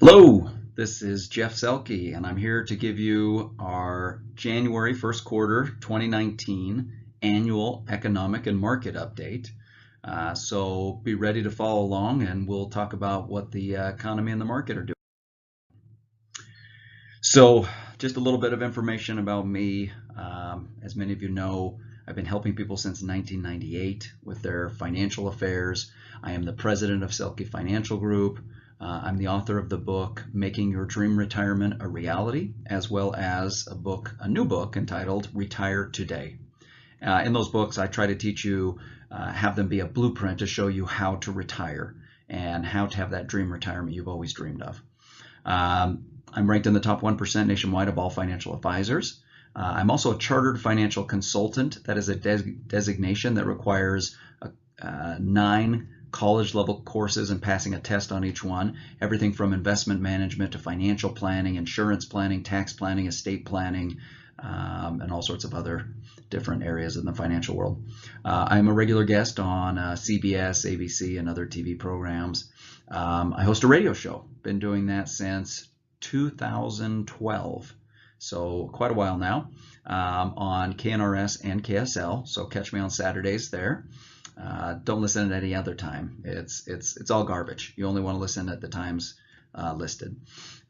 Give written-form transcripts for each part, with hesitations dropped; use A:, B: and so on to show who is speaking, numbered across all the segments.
A: Hello, this is Jeff Segelke, and I'm here to give you our January first quarter 2019 annual economic and market update. So be ready to follow along, and we'll talk about what the economy and the market are doing. So just a little bit of information about me. As many of you know, I've been helping people since 1998 with their financial affairs. I am the president of Segelke Financial Group. I'm the author of the book, Making Your Dream Retirement a Reality, as well as a new book entitled Retire Today. In those books, I try to teach you, have them be a blueprint to show you how to retire and how to have that dream retirement you've always dreamed of. I'm ranked in the top 1% nationwide of all financial advisors. I'm also a chartered financial consultant. That is a designation that requires 9 college-level courses and passing a test on each one. Everything from investment management to financial planning, insurance planning, tax planning, estate planning, and all sorts of other different areas in the financial world. I'm a regular guest on CBS, ABC, and other TV programs. I host a radio show. Been doing that since 2012, so quite a while now, on KNRS and KSL. So catch me on Saturdays there. Don't listen at any other time. It's all garbage. You only want to listen at the times listed.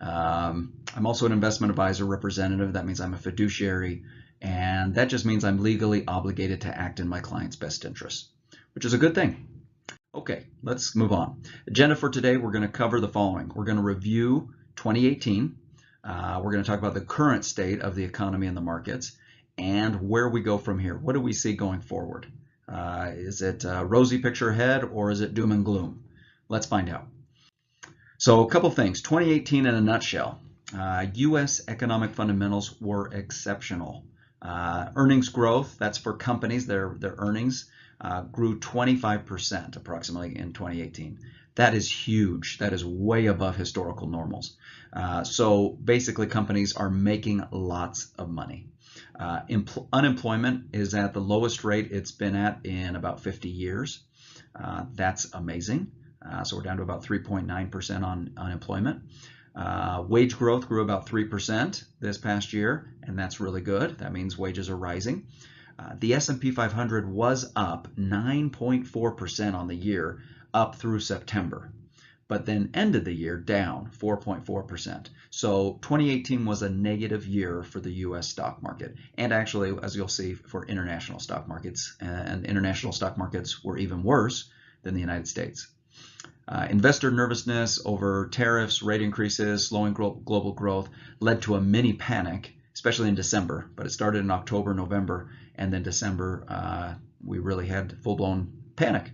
A: I'm also an investment advisor representative. That means I'm a fiduciary, and that just means I'm legally obligated to act in my client's best interest, which is a good thing. Okay, let's move on. Agenda for today, we're going to cover the following. We're going to review 2018. We're going to talk about the current state of the economy and the markets and where we go from here. What do we see going forward? Is it a rosy picture ahead, or is it doom and gloom? Let's find out. So a couple things. 2018 in a nutshell. U.S. economic fundamentals were exceptional. Earnings growth, that's for companies, their earnings grew 25% approximately in 2018. That is huge. That is way above historical normals. So basically companies are making lots of money. Unemployment is at the lowest rate it's been at in about 50 years. That's amazing. So we're down to about 3.9% on unemployment. Wage growth grew about 3% this past year, and that's really good. That means wages are rising. The S&P 500 was up 9.4% on the year up through September, but then ended the year down 4.4%. So 2018 was a negative year for the U.S. stock market, and actually, as you'll see, for international stock markets, and international stock markets were even worse than the United States. Investor nervousness over tariffs, rate increases, slowing global growth led to a mini panic, especially in December, but it started in October, November, and then December we really had full-blown panic.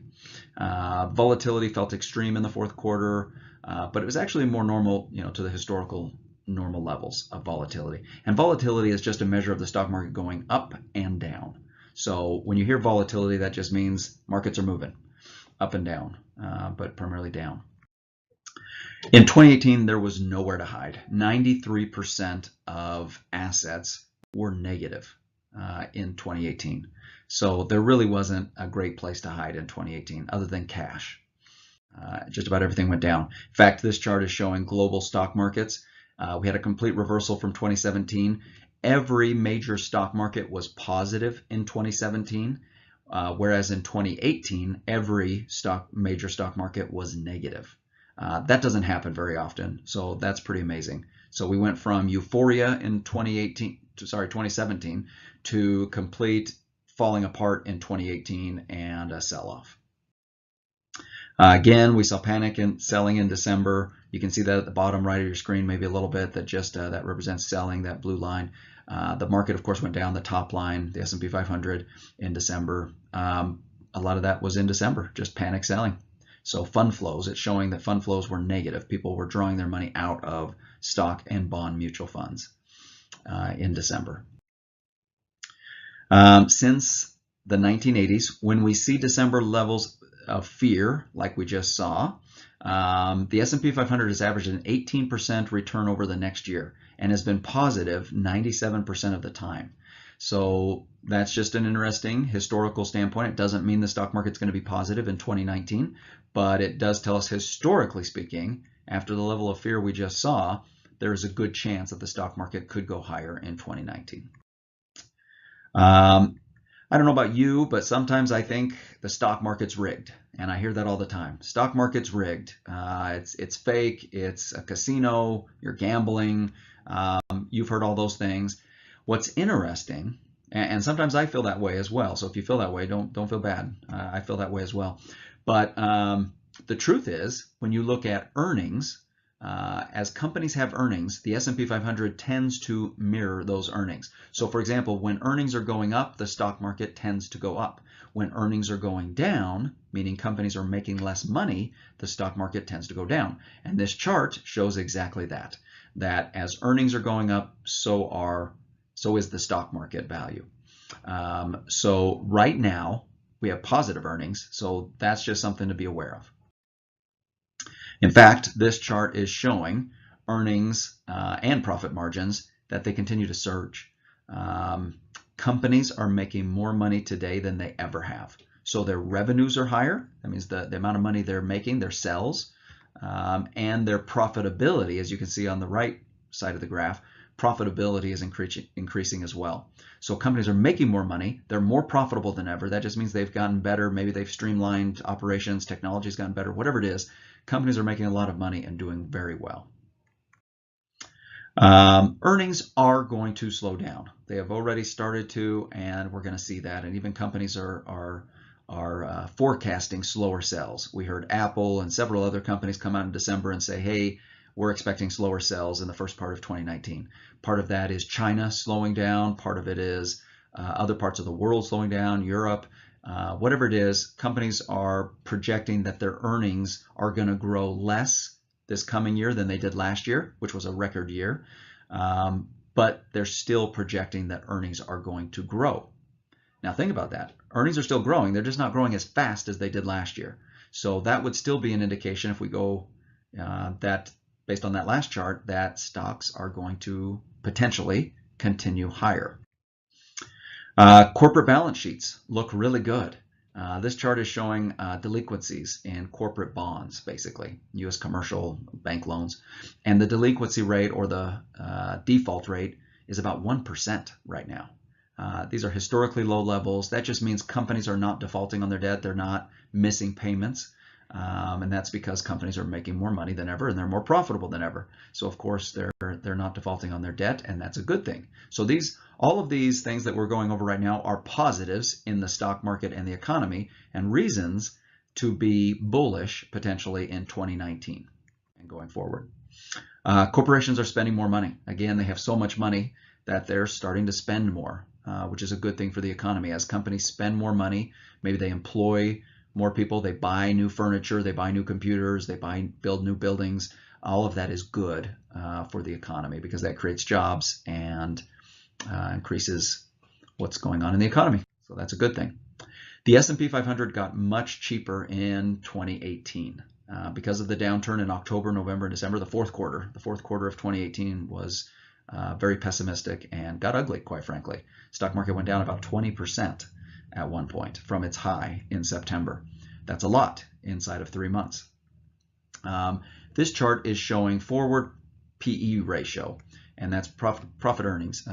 A: Volatility felt extreme in the fourth quarter, but it was actually more normal, to the historical normal levels of volatility. And volatility is just a measure of the stock market going up and down. So when you hear volatility, that just means markets are moving up and down, but primarily down. In 2018, there was nowhere to hide. 93% of assets were negative in 2018. So there really wasn't a great place to hide in 2018 other than cash. Just about everything went down. In fact, this chart is showing global stock markets. We had a complete reversal from 2017. Every major stock market was positive in 2017, whereas in 2018, every major stock market was negative. That doesn't happen very often, so that's pretty amazing. So we went from euphoria in 2017 to complete falling apart in 2018 and a sell-off. Again, we saw panic in selling in December. You can see that at the bottom right of your screen, maybe a little bit, that just that represents selling, that blue line. The market, of course, went down, the top line, the S&P 500 in December. A lot of that was in December, just panic selling. So fund flows, it's showing that fund flows were negative. People were drawing their money out of stock and bond mutual funds in December. Since the 1980s, when we see December levels of fear, like we just saw, the S&P 500 has averaged an 18% return over the next year and has been positive 97% of the time. So that's just an interesting historical standpoint. It doesn't mean the stock market's going to be positive in 2019, but it does tell us, historically speaking, after the level of fear we just saw, there's a good chance that the stock market could go higher in 2019. I don't know about you, but sometimes I think the stock market's rigged, and I hear that all the time. Stock market's rigged. It's fake. It's a casino. You're gambling. You've heard all those things. What's interesting, and sometimes I feel that way as well. So if you feel that way, don't feel bad. I feel that way as well. But the truth is, when you look at earnings, as companies have earnings, the S&P 500 tends to mirror those earnings. So for example, when earnings are going up, the stock market tends to go up. When earnings are going down, meaning companies are making less money, the stock market tends to go down. And this chart shows exactly that, that as earnings are going up, so is the stock market value. So right now, we have positive earnings, so that's just something to be aware of. In fact, this chart is showing earnings and profit margins that they continue to surge. Companies are making more money today than they ever have. So their revenues are higher. That means the amount of money they're making, their sales, and their profitability, as you can see on the right side of the graph, profitability is increasing as well. So companies are making more money. They're more profitable than ever. That just means they've gotten better. Maybe they've streamlined operations, technology's gotten better, whatever it is. Companies are making a lot of money and doing very well. Earnings are going to slow down. They have already started to, and we're going to see that. And even companies are forecasting slower sales. We heard Apple and several other companies come out in December and say, hey, we're expecting slower sales in the first part of 2019. Part of that is China slowing down. Part of it is other parts of the world slowing down, Europe. Whatever it is, companies are projecting that their earnings are going to grow less this coming year than they did last year, which was a record year. But they're still projecting that earnings are going to grow. Now think about that. Earnings are still growing. They're just not growing as fast as they did last year. So that would still be an indication, if we go that based on that last chart, that stocks are going to potentially continue higher. Corporate balance sheets look really good. This chart is showing delinquencies in corporate bonds, basically, U.S. commercial bank loans. And the delinquency rate, or the default rate, is about 1% right now. These are historically low levels. That just means companies are not defaulting on their debt. They're not missing payments. And that's because companies are making more money than ever and they're more profitable than ever. So of course they're not defaulting on their debt, and that's a good thing. So all of these things that we're going over right now are positives in the stock market and the economy, and reasons to be bullish potentially in 2019 and going forward. Corporations are spending more money. Again, they have so much money that they're starting to spend more, which is a good thing for the economy. As companies spend more money, maybe they employ more people, they buy new furniture, they buy new computers, they build new buildings. All of that is good for the economy, because that creates jobs and increases what's going on in the economy. So that's a good thing. The S&P 500 got much cheaper in 2018 because of the downturn in October, November, and December. The fourth quarter of 2018 was very pessimistic and got ugly, quite frankly. Stock market went down about 20% at one point from its high in September. That's a lot inside of 3 months. This chart is showing forward PE ratio, and that's profit earnings,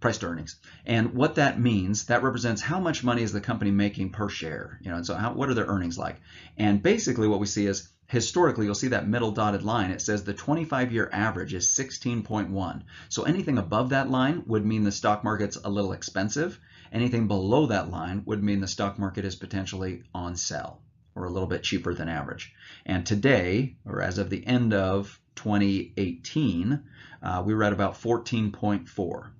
A: price to earnings. And what that means, that represents how much money is the company making per share. And so what are their earnings like? And basically what we see is, historically, you'll see that middle dotted line. It says the 25-year average is 16.1. So anything above that line would mean the stock market's a little expensive. Anything below that line would mean the stock market is potentially on sale, or a little bit cheaper than average. And today, or as of the end of 2018, we were at about 14.4.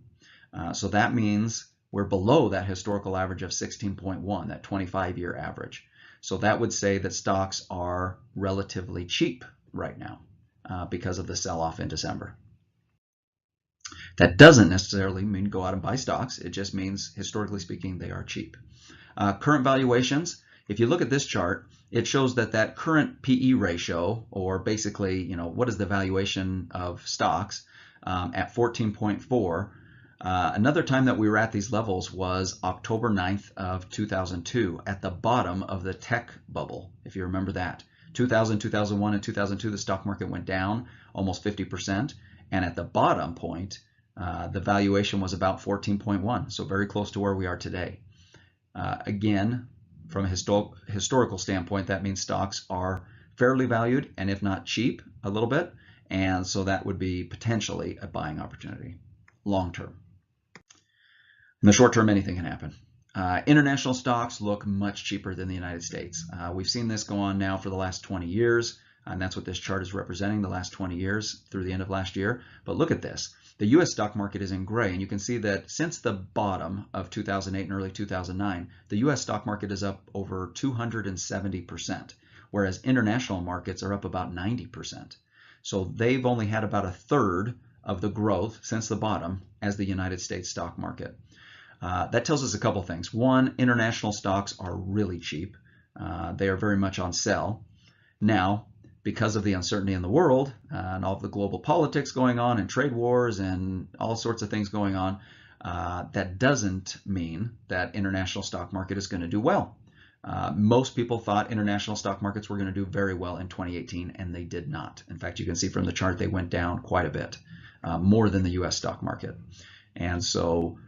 A: So that means we're below that historical average of 16.1, that 25-year average. So that would say that stocks are relatively cheap right now because of the sell-off in December. That doesn't necessarily mean go out and buy stocks. It just means, historically speaking, they are cheap. Current valuations, if you look at this chart, it shows that current PE ratio, or basically, what is the valuation of stocks, at 14.4. Another time that we were at these levels was October 9th of 2002, at the bottom of the tech bubble, if you remember that. 2000, 2001, and 2002, the stock market went down almost 50%. And at the bottom point, the valuation was about 14.1, so very close to where we are today. Again, from a historical standpoint, that means stocks are fairly valued, and if not cheap, a little bit. And so that would be potentially a buying opportunity long term. In the short term, anything can happen. International stocks look much cheaper than the United States. We've seen this go on now for the last 20 years, and that's what this chart is representing, the last 20 years through the end of last year. But look at this. The U.S. stock market is in gray, and you can see that since the bottom of 2008 and early 2009, the U.S. stock market is up over 270%, whereas international markets are up about 90%. So they've only had about a third of the growth since the bottom as the United States stock market. That tells us a couple things. One, international stocks are really cheap. They are very much on sale. Now, because of the uncertainty in the world and all of the global politics going on and trade wars and all sorts of things going on, that doesn't mean that international stock market is going to do well. Most people thought international stock markets were going to do very well in 2018, and they did not. In fact, you can see from the chart they went down quite a bit, more than the U.S. stock market. And so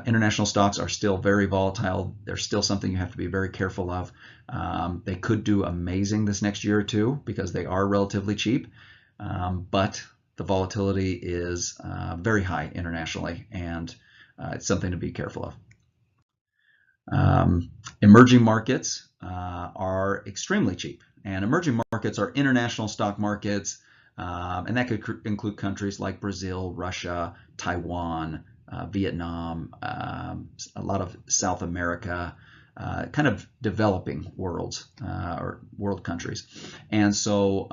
A: international stocks are still very volatile. They're still something you have to be very careful of. They could do amazing this next year or two because they are relatively cheap, but the volatility is very high internationally, and it's something to be careful of. Emerging markets are extremely cheap, and emerging markets are international stock markets, and that could include countries like Brazil, Russia, Taiwan, Vietnam, a lot of South America, kind of developing worlds or world countries. And so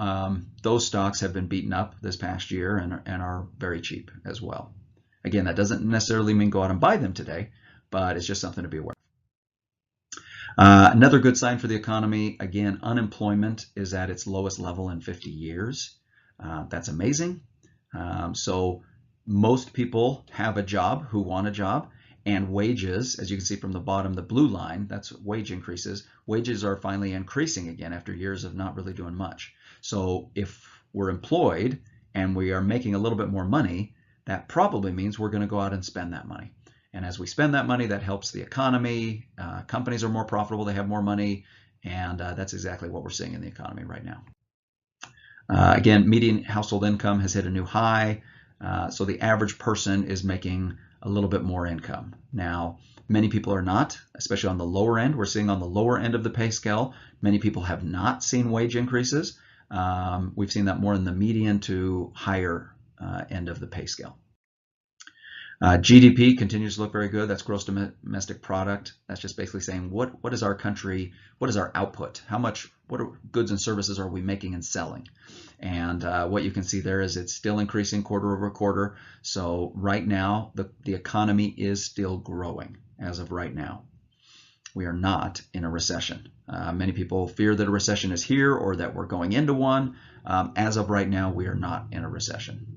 A: those stocks have been beaten up this past year and are very cheap as well. Again, that doesn't necessarily mean go out and buy them today, but it's just something to be aware of. Another good sign for the economy, again, unemployment is at its lowest level in 50 years. That's amazing. So most people have a job who want a job, and wages, as you can see from the bottom, the blue line, that's wage increases. Wages are finally increasing again after years of not really doing much. So if we're employed and we are making a little bit more money, that probably means we're going to go out and spend that money. And as we spend that money, that helps the economy. Companies are more profitable, they have more money, and that's exactly what we're seeing in the economy right now. Again, median household income has hit a new high, so the average person is making a little bit more income. Now, many people are not, especially on the lower end. We're seeing on the lower end of the pay scale, many people have not seen wage increases. We've seen that more in the median to higher end of the pay scale. GDP continues to look very good. That's gross domestic product. That's just basically saying what is our country, what is our output? What goods and services are we making and selling? And what you can see there is it's still increasing quarter over quarter. So right now, the economy is still growing as of right now. We are not in a recession. Many people fear that a recession is here or that we're going into one. As of right now, we are not in a recession.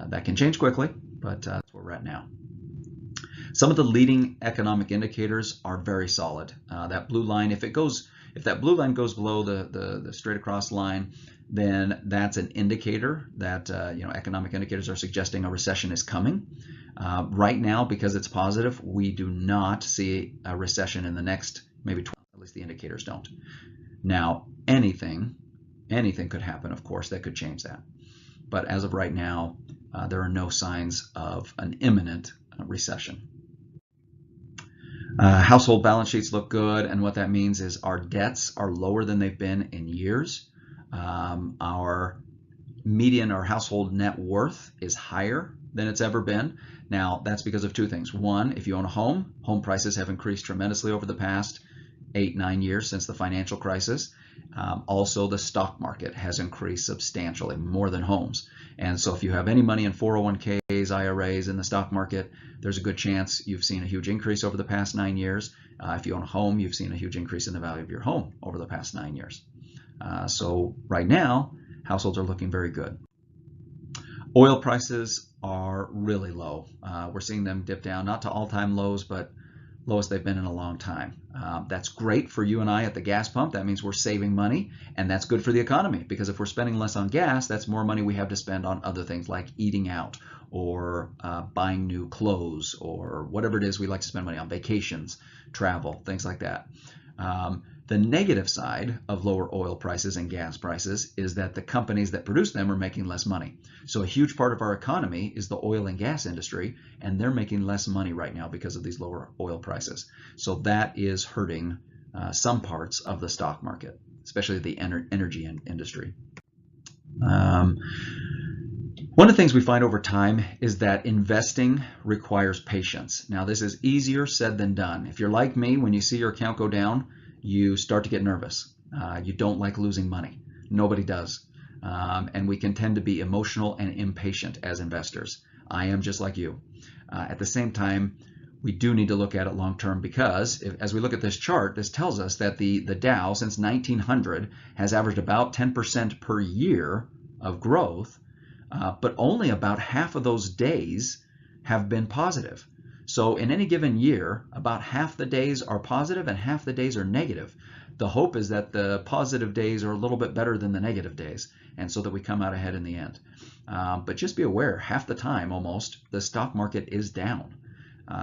A: That can change quickly, but that's where we're at now. Some of the leading economic indicators are very solid. That blue line, if that blue line goes below the straight across line, then that's an indicator that economic indicators are suggesting a recession is coming. Right now, because it's positive, we do not see a recession in the next maybe 12, at least the indicators don't. Now, anything could happen, of course, that could change that. But as of right now, there are no signs of an imminent recession. Household balance sheets look good, and what that means is our debts are lower than they've been in years. Our median or household net worth is higher than it's ever been. Now, that's because of two things. One, if you own a home prices have increased tremendously over the past 8-9 years since the financial crisis. Also, the stock market has increased substantially, more than homes. And so if you have any money in 401ks, IRAs in the stock market, there's a good chance you've seen a huge increase over the past 9 years. If you own a home, you've seen a huge increase in the value of your home over the past 9 years. So right now, households are looking very good. Oil prices are really low. We're seeing them dip down, not to all-time lows, but lowest they've been in a long time. That's great for you and I at the gas pump. That means we're saving money, and that's good for the economy, because if we're spending less on gas, that's more money we have to spend on other things like eating out or buying new clothes or whatever it is we like to spend money on, vacations, travel, things like that. The negative side of lower oil prices and gas prices is that the companies that produce them are making less money. So a huge part of our economy is the oil and gas industry, and they're making less money right now because of these lower oil prices. So that is hurting some parts of the stock market, especially the energy industry. One of the things we find over time is that investing requires patience. Now, this is easier said than done. If you're like me, when you see your account go down, you start to get nervous. You don't like losing money. Nobody does. And we can tend to be emotional and impatient as investors. I am just like you. At the same time, we do need to look at it long term, because as we look at this chart, this tells us that the Dow since 1900 has averaged about 10% per year of growth, but only about half of those days have been positive. So in any given year, about half the days are positive and half the days are negative. The hope is that the positive days are a little bit better than the negative days, and so that we come out ahead in the end. But just be aware, half the time almost, the stock market is down.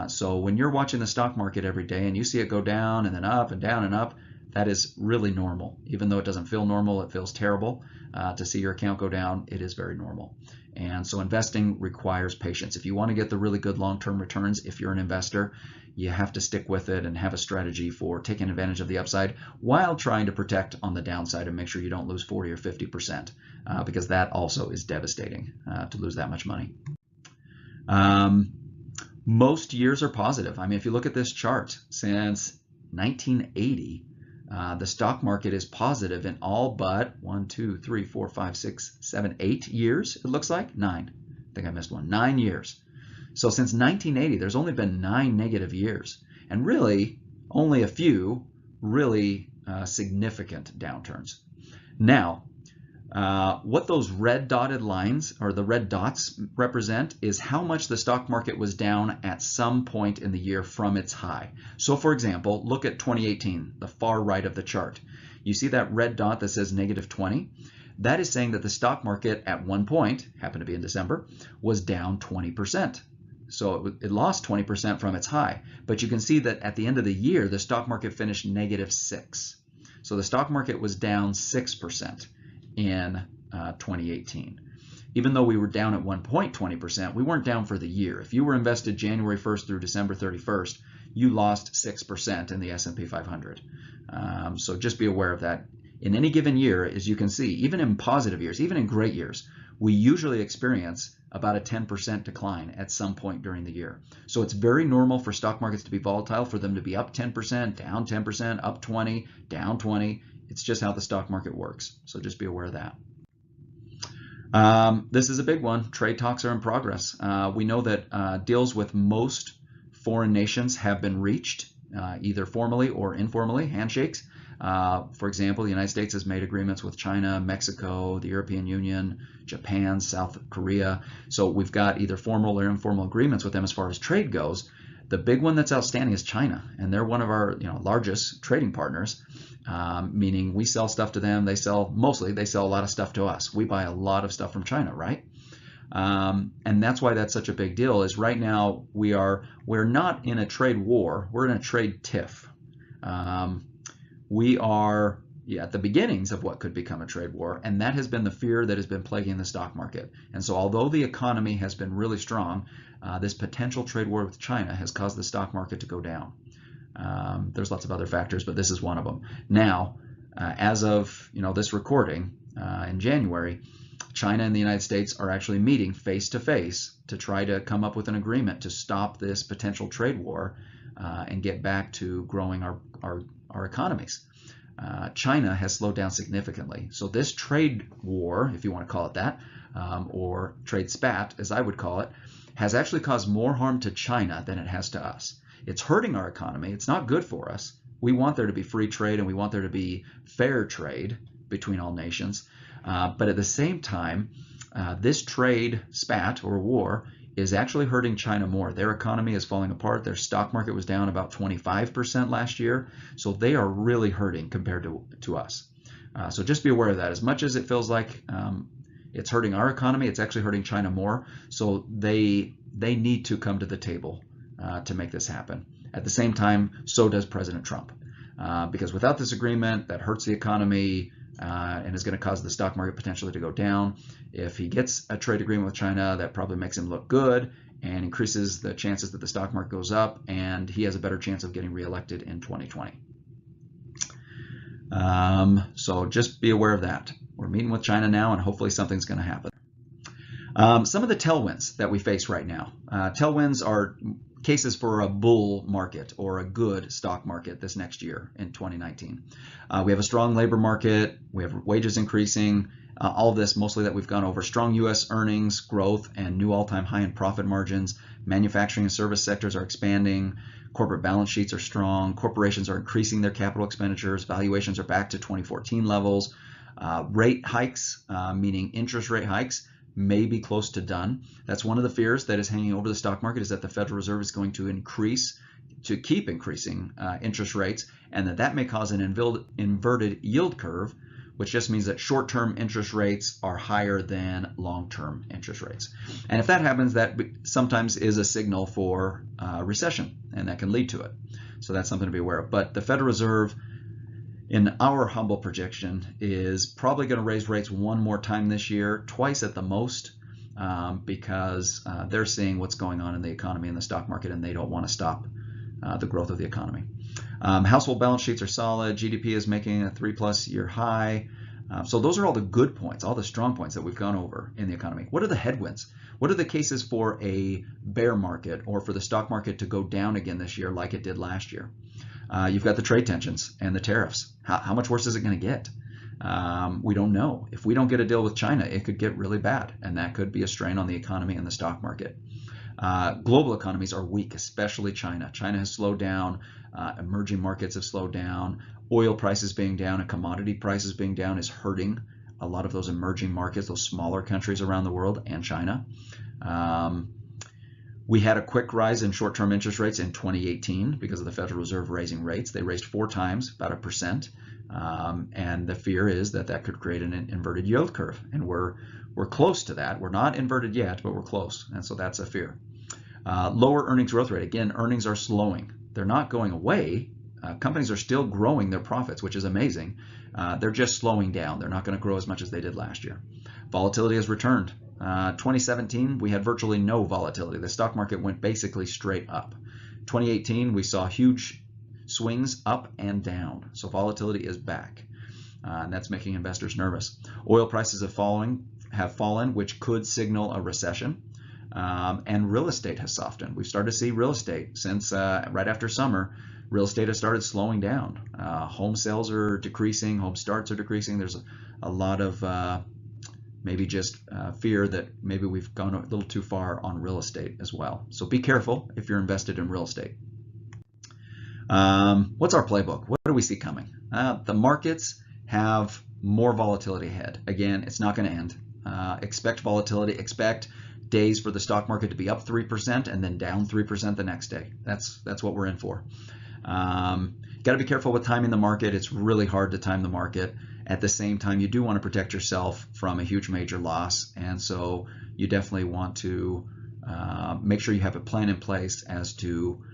A: So when you're watching the stock market every day and you see it go down and then up and down and up, that is really normal. Even though it doesn't feel normal, it feels terrible. To see your account go down, it is very normal. And so investing requires patience. If you want to get the really good long-term returns, if you're an investor, you have to stick with it and have a strategy for taking advantage of the upside while trying to protect on the downside and make sure you don't lose 40 or 50%, because that also is devastating to lose that much money. Most years are positive. I mean, if you look at this chart, since 1980, the stock market is positive in all but 1, 2, 3, 4, 5, 6, 7, 8 years, it looks like. 9. I think I missed one. 9 years. So since 1980, there's only been 9 negative years, and really only a few really significant downturns. Now, what those red dotted lines, or the red dots, represent is how much the stock market was down at some point in the year from its high. So for example, look at 2018, the far right of the chart. You see that red dot that says -20? That is saying that the stock market at one point, happened to be in December, was down 20%. So it lost 20% from its high. But you can see that at the end of the year, the stock market finished -6. So the stock market was down 6% in 2018. Even though we were down at one point 20%, we weren't down for the year. If you were invested January 1st through December 31st, you lost 6% in the S&P 500. So just be aware of that. In any given year, as you can see, even in positive years, even in great years, we usually experience about a 10% decline at some point during the year. So it's very normal for stock markets to be volatile, for them to be up 10%, down 10%, up 20, down 20. It's just how the stock market works. So just be aware of that. This is a big one. Trade talks are in progress. We know that deals with most foreign nations have been reached, either formally or informally, handshakes. For example, the United States has made agreements with China, Mexico, the European Union, Japan, South Korea. So we've got either formal or informal agreements with them as far as trade goes. The big one that's outstanding is China, and they're one of our largest trading partners, meaning we sell stuff to them. They sell a lot of stuff to us. We buy a lot of stuff from China, right? And that's why that's such a big deal. Is right now we're not in a trade war. We're in a trade tiff. We are at the beginnings of what could become a trade war, and that has been the fear that has been plaguing the stock market. And so although the economy has been really strong, this potential trade war with China has caused the stock market to go down. There's lots of other factors, but this is one of them. Now, as of this recording in January, China and the United States are actually meeting face to face to try to come up with an agreement to stop this potential trade war and get back to growing our economies. China has slowed down significantly. So this trade war, if you want to call it that, or trade spat, as I would call it, has actually caused more harm to China than it has to us. It's hurting our economy. It's not good for us. We want there to be free trade, and we want there to be fair trade between all nations. But at the same time, this trade spat or war is actually hurting China more. Their economy is falling apart. Their stock market was down about 25% last year. So they are really hurting compared to us. So just be aware of that. As much as it feels like it's hurting our economy, it's actually hurting China more. So they need to come to the table to make this happen. At the same time, so does President Trump. Because without this agreement, that hurts the economy and is going to cause the stock market potentially to go down. If he gets a trade agreement with China, that probably makes him look good and increases the chances that the stock market goes up, and he has a better chance of getting reelected in 2020. So just be aware of that. We're meeting with China now, and hopefully something's going to happen. Some of the tailwinds that we face right now. Tailwinds are cases for a bull market or a good stock market this next year in 2019. We have a strong labor market. We have wages increasing. All of this mostly that we've gone over. Strong U.S. earnings growth and new all-time high in profit margins. Manufacturing and service sectors are expanding. Corporate balance sheets are strong. Corporations are increasing their capital expenditures. Valuations are back to 2014 levels. Rate hikes, meaning interest rate hikes, may be close to done. That's one of the fears that is hanging over the stock market, is that the Federal Reserve is going to keep increasing interest rates, and that may cause an inverted yield curve, which just means that short-term interest rates are higher than long-term interest rates. And if that happens, that sometimes is a signal for recession, and that can lead to it. So that's something to be aware of. But the Federal Reserve, in our humble projection, is probably going to raise rates one more time this year, twice at the most, because they're seeing what's going on in the economy and the stock market, and they don't want to stop the growth of the economy. Household balance sheets are solid. GDP is making a 3+ year high. So those are all the good points, all the strong points that we've gone over in the economy. What are the headwinds? What are the cases for a bear market or for the stock market to go down again this year like it did last year? You've got the trade tensions and the tariffs. How much worse is it going to get? We don't know. If we don't get a deal with China, it could get really bad, and that could be a strain on the economy and the stock market. Global economies are weak, especially China. China has slowed down. Emerging markets have slowed down. Oil prices being down and commodity prices being down is hurting a lot of those emerging markets, those smaller countries around the world, and China. We had a quick rise in short-term interest rates in 2018 because of the Federal Reserve raising rates. They raised 4 times, about 1%, and the fear is that that could create an inverted yield curve, and we're close to that. We're not inverted yet, but we're close, and so that's a fear. Lower earnings growth rate. Again, earnings are slowing. They're not going away. Companies are still growing their profits, which is amazing. They're just slowing down. They're not going to grow as much as they did last year. Volatility has returned. 2017, we had virtually no volatility. The stock market went basically straight up. 2018, we saw huge swings up and down. So volatility is back, and that's making investors nervous. Oil prices have fallen, which could signal a recession. And real estate has softened. We've started to see real estate since right after summer. Real estate has started slowing down. Home sales are decreasing. Home starts are decreasing. There's a lot of maybe just fear that maybe we've gone a little too far on real estate as well. So be careful if you're invested in real estate. What's our playbook? What do we see coming? The markets have more volatility ahead. Again, it's not going to end. Expect volatility. Expect days for the stock market to be up 3% and then down 3% the next day. That's what we're in for. Got to be careful with timing the market. It's really hard to time the market. At the same time, you do want to protect yourself from a huge major loss, and so you definitely want to make sure you have a plan in place as to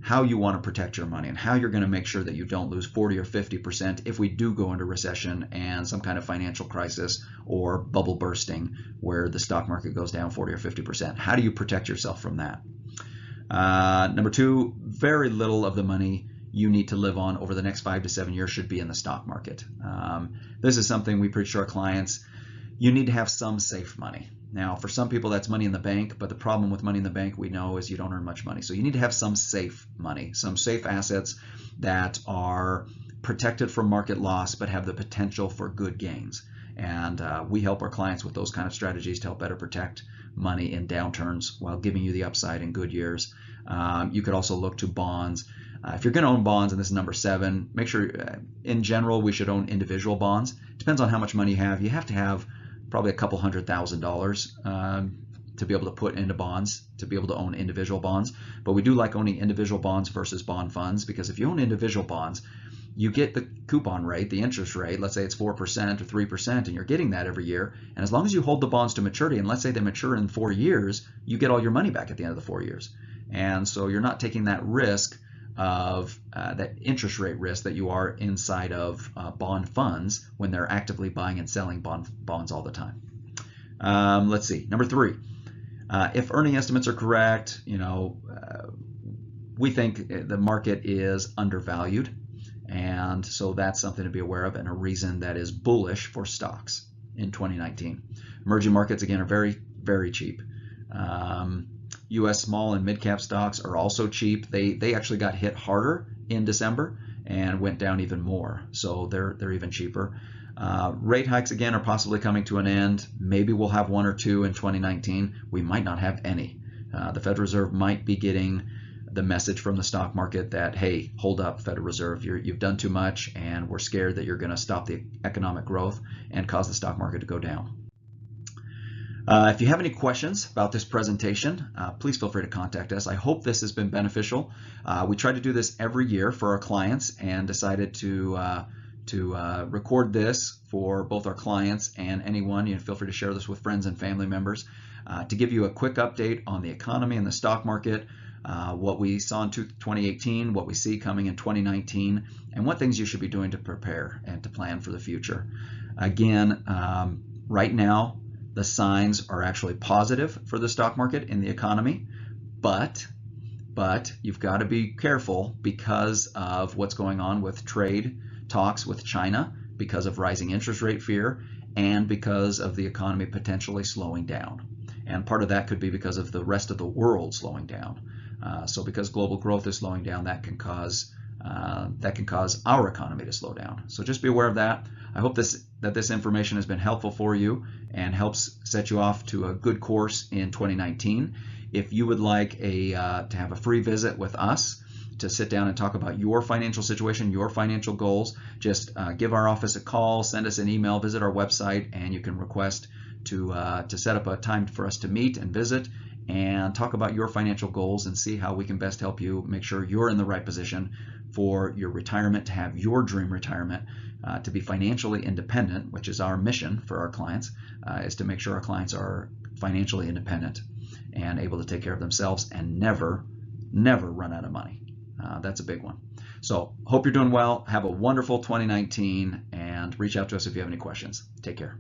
A: how you want to protect your money and how you're going to make sure that you don't lose 40 or 50% if we do go into recession and some kind of financial crisis or bubble bursting where the stock market goes down 40 or 50%. How do you protect yourself from that? Number 2, very little of the money you need to live on over the next 5 to 7 years should be in the stock market. This is something we preach to our clients. You need to have some safe money. Now, for some people, that's money in the bank, but the problem with money in the bank, we know, is you don't earn much money. So you need to have some safe money, some safe assets that are protected from market loss, but have the potential for good gains. And we help our clients with those kind of strategies to help better protect money in downturns while giving you the upside in good years. You could also look to bonds. If you're going to own bonds, and this is number 7, make sure, in general, we should own individual bonds. Depends on how much money you have. You have to have probably a couple $100,000 to be able to put into bonds, to be able to own individual bonds. But we do like owning individual bonds versus bond funds, because if you own individual bonds, you get the coupon rate, the interest rate, let's say it's 4% or 3%, and you're getting that every year. And as long as you hold the bonds to maturity, and let's say they mature in 4 years, you get all your money back at the end of the 4 years. And so you're not taking that risk of that interest rate risk that you are inside of bond funds when they're actively buying and selling bonds all the time. Let's see, number 3, if earning estimates are correct, we think the market is undervalued. And so that's something to be aware of, and a reason that is bullish for stocks in 2019. Emerging markets, again, are very, very cheap. U.S. small and mid-cap stocks are also cheap. They actually got hit harder in December and went down even more. So they're even cheaper. Rate hikes, again, are possibly coming to an end. Maybe we'll have 1 or 2 in 2019. We might not have any. The Federal Reserve might be getting the message from the stock market that, hey, hold up, Federal Reserve, you've done too much, and we're scared that you're going to stop the economic growth and cause the stock market to go down. If you have any questions about this presentation, please feel free to contact us. I hope this has been beneficial. We try to do this every year for our clients, and decided to record this for both our clients and anyone. Feel free to share this with friends and family members, to give you a quick update on the economy and the stock market, what we saw in 2018, what we see coming in 2019, and what things you should be doing to prepare and to plan for the future. Again, right now, the signs are actually positive for the stock market and the economy, but you've got to be careful because of what's going on with trade talks with China, because of rising interest rate fear, and because of the economy potentially slowing down. And part of that could be because of the rest of the world slowing down. So because global growth is slowing down, that can cause our economy to slow down. So just be aware of that. I hope that this information has been helpful for you and helps set you off to a good course in 2019. If you would like to have a free visit with us to sit down and talk about your financial situation, your financial goals, just give our office a call, send us an email, visit our website, and you can request to set up a time for us to meet and visit and talk about your financial goals and see how we can best help you make sure you're in the right position for your retirement, to have your dream retirement, to be financially independent, which is our mission for our clients, is to make sure our clients are financially independent and able to take care of themselves and never run out of money. That's a big one. So hope you're doing well. Have a wonderful 2019, and reach out to us if you have any questions. Take care.